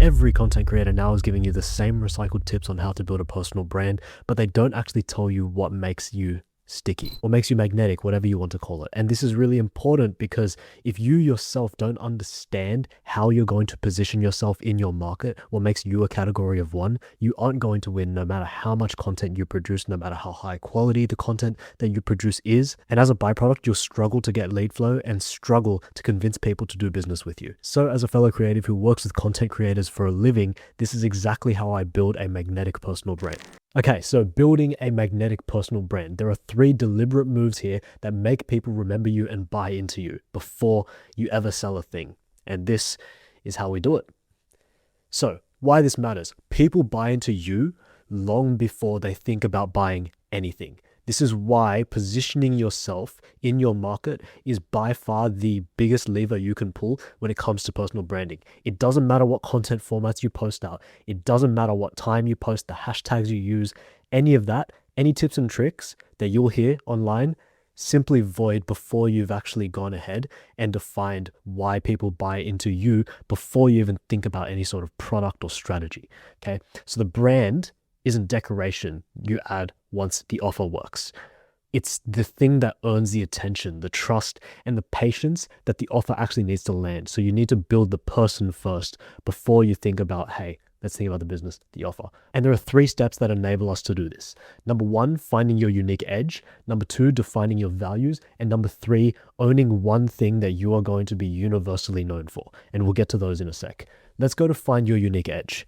Every content creator now is giving you the same recycled tips on how to build a personal brand, but they don't actually tell you what makes you sticky or makes you magnetic, whatever you want to call it. And this is really important because if you yourself don't understand how you're going to position yourself in your market, what makes you a category of one, you aren't going to win no matter how much content you produce, no matter how high quality the content that you produce is. And as a byproduct, you'll struggle to get lead flow and struggle to convince people to do business with you. So as a fellow creative who works with content creators for a living, this is exactly how I build a magnetic personal brand. Okay, so building a magnetic personal brand. There are 3 deliberate moves here that make people remember you and buy into you before you ever sell a thing. And this is how we do it. So why this matters. People buy into you long before they think about buying anything. This is why positioning yourself in your market is by far the biggest lever you can pull when it comes to personal branding. It doesn't matter what content formats you post out. It doesn't matter what time you post, the hashtags you use, any of that, any tips and tricks that you'll hear online, simply void before you've actually gone ahead and defined why people buy into you before you even think about any sort of product or strategy. Okay, so the brand isn't decoration you add once the offer works. It's the thing that earns the attention, the trust, and the patience that the offer actually needs to land. So you need to build the person first before you think about, hey, let's think about the business, the offer. And there are 3 steps that enable us to do this. Number 1, finding your unique edge. Number 2, defining your values. And number 3, owning one thing that you are going to be universally known for. And we'll get to those in a sec. Let's go to find your unique edge.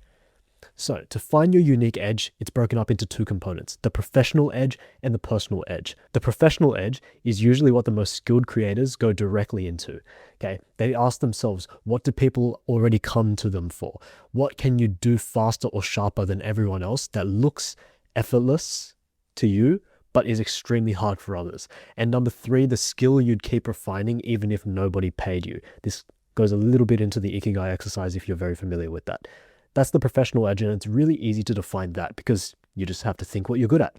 So to find your unique edge, it's broken up into 2 components, the professional edge and the personal edge. The professional edge is usually what the most skilled creators go directly into. Okay, they ask themselves, what do people already come to them for? What can you do faster or sharper than everyone else that looks effortless to you, but is extremely hard for others? And number 3, the skill you'd keep refining even if nobody paid you. This goes a little bit into the Ikigai exercise if you're very familiar with that. That's the professional edge, and it's really easy to define that because you just have to think what you're good at.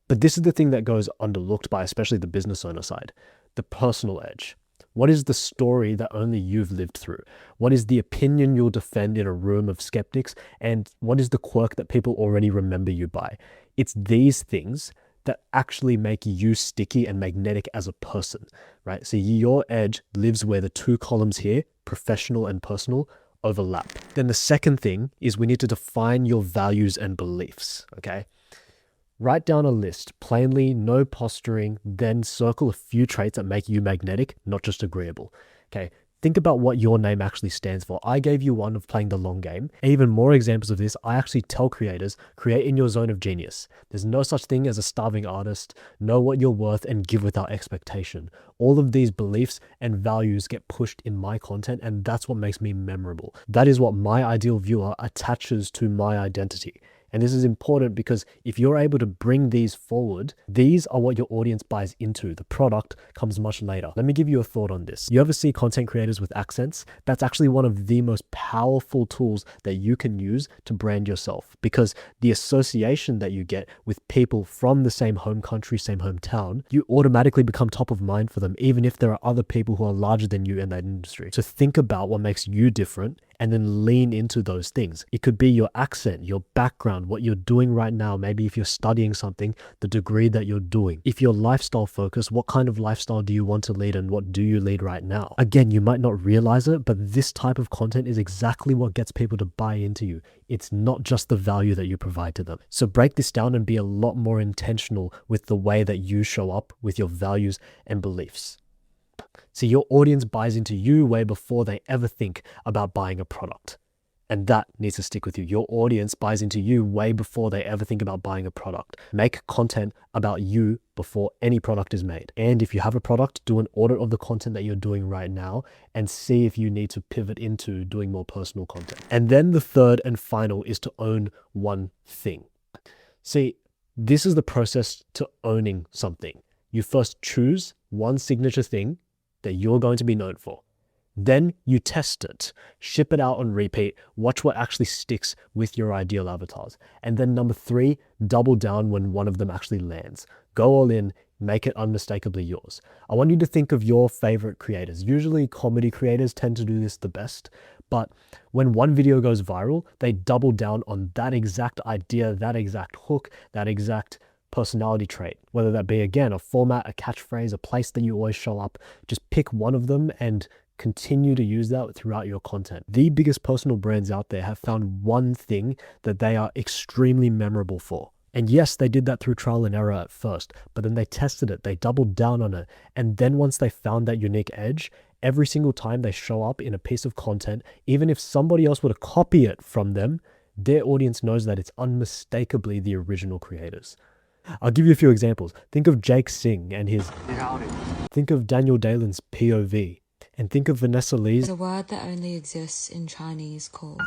But this is the thing that goes underlooked by especially the business owner side, the personal edge. What is the story that only you've lived through? What is the opinion you'll defend in a room of skeptics? And what is the quirk that people already remember you by? It's these things that actually make you sticky and magnetic as a person, right? So your edge lives where the 2 columns here, professional and personal, overlap. Then the second thing is we need to define your values and beliefs, okay? Write down a list, plainly, no posturing, then circle a few traits that make you magnetic, not just agreeable, okay? Think about what your name actually stands for. I gave you one of playing the long game. Even more examples of this, I actually tell creators, create in your zone of genius. There's no such thing as a starving artist. Know what you're worth and give without expectation. All of these beliefs and values get pushed in my content, and that's what makes me memorable. That is what my ideal viewer attaches to my identity. And this is important because if you're able to bring these forward, these are what your audience buys into. The product comes much later. Let me give you a thought on this. You ever see content creators with accents? That's actually one of the most powerful tools that you can use to brand yourself, because the association that you get with people from the same home country, same hometown, you automatically become top of mind for them, even if there are other people who are larger than you in that industry. So think about what makes you different and then lean into those things. It could be your accent, your background, what you're doing right now. Maybe if you're studying something, the degree that you're doing. If you're lifestyle focused, what kind of lifestyle do you want to lead and what do you lead right now? Again, you might not realize it, but this type of content is exactly what gets people to buy into you. It's not just the value that you provide to them. So break this down and be a lot more intentional with the way that you show up with your values and beliefs. See, your audience buys into you way before they ever think about buying a product. And that needs to stick with you. Your audience buys into you way before they ever think about buying a product. Make content about you before any product is made. And if you have a product, do an audit of the content that you're doing right now and see if you need to pivot into doing more personal content. And then the third and final is to own one thing. See, this is the process to owning something. You first choose one signature thing that you're going to be known for. Then you test it, ship it out on repeat, watch what actually sticks with your ideal avatars. And then number 3, double down when one of them actually lands. Go all in, make it unmistakably yours. I want you to think of your favorite creators. Usually comedy creators tend to do this the best, But when one video goes viral, they double down on that exact idea, that exact hook, that exact personality trait, whether that be, again, a format, a catchphrase, a place that you always show up. Just pick one of them and continue to use that throughout your content. The biggest personal brands out there have found one thing that they are extremely memorable for. And yes, they did that through trial and error at first, but then they tested it, they doubled down on it. And then once they found that unique edge, every single time they show up in a piece of content, even if somebody else were to copy it from them, their audience knows that it's unmistakably the original creators. I'll give you a few examples. Think of Jake Singh and his think of Daniel Dalen's POV, and think of Vanessa Lee's a word that only exists in Chinese called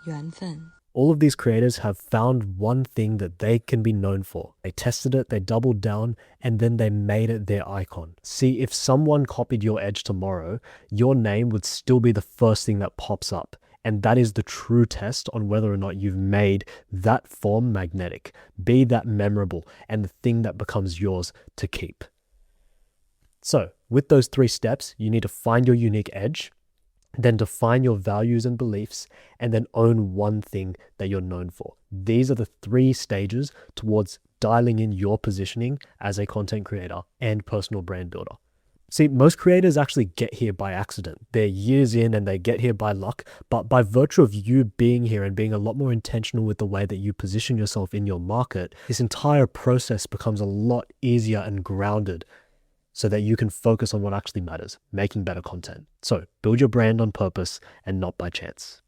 yuanfen. All of these creators have found one thing that they can be known for. They tested it, they doubled down, and then they made it their icon. See, if someone copied your edge tomorrow, your name would still be the first thing that pops up. And that is the true test on whether or not you've made that form magnetic. Be that memorable and the thing that becomes yours to keep. So, with those 3 steps, you need to find your unique edge, then define your values and beliefs, and then own one thing that you're known for. These are the 3 stages towards dialing in your positioning as a content creator and personal brand builder. See, most creators actually get here by accident. They're years in and they get here by luck, but by virtue of you being here and being a lot more intentional with the way that you position yourself in your market, this entire process becomes a lot easier and grounded so that you can focus on what actually matters, making better content. So build your brand on purpose and not by chance.